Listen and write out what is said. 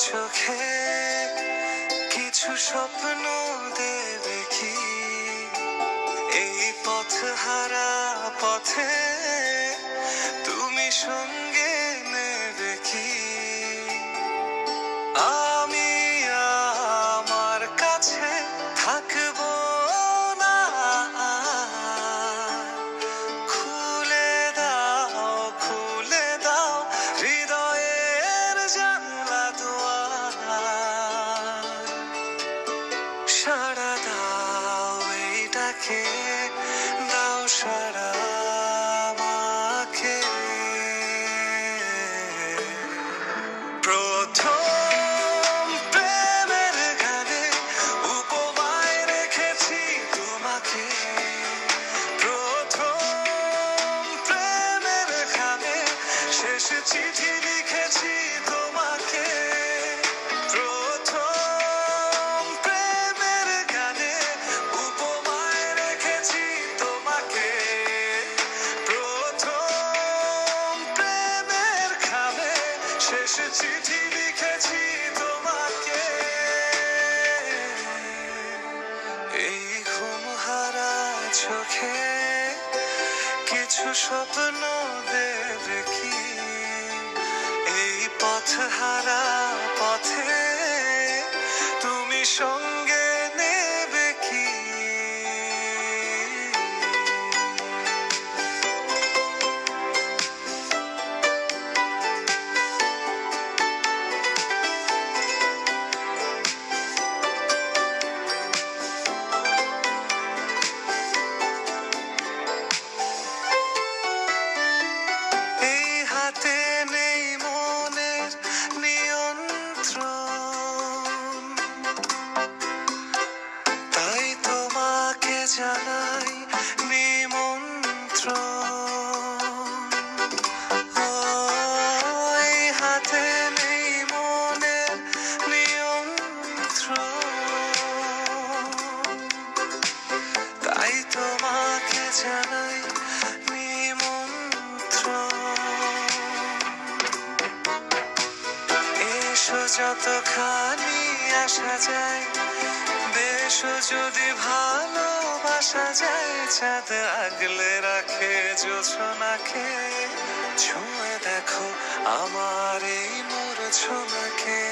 চোখে কিছু স্বপ্ন দেবে কি এই পথহারা পথে তুমি সঙ্গে নেবে কি আমি আমার কাছে থাকবো না খুলে দাও হৃদয়ের জানলা দুয়ার সাড়া দাও এই ডাকে দাও সাড়া আমাকে প্রথম প্রেমের গানে উপমায় রেখেছি তোমাকে প্রথম প্রেমের গানে শেষ চিঠি লিখেছি তোমাকে প্রথম প্রেমের গানে উপমায় রেখেছি তোমাকে প্রথম প্রেমের গানে শেষ চিঠি লিখেছি তোমাকে এই ঘুমহারা চোখে কিছু স্বপ্ন দেবে কি এই পথহারা পথে তুমি সঙ্গে নেবে কি এই হাতে নেই মনের নিয়ন্ত্রণ তাই তোমাকে জানাই নিমন্ত্রণ এই হাতে নেই মনের নিয়ন্ত্রণ তাই তোমাকে জানাই এসো যতখানি আসা যায় বেশো যদি ভালোবাসা যায় চাঁদ আগলে রাখে জোছনাকে ছুঁয়ে দেখো আমার এই মূর্ছনাকে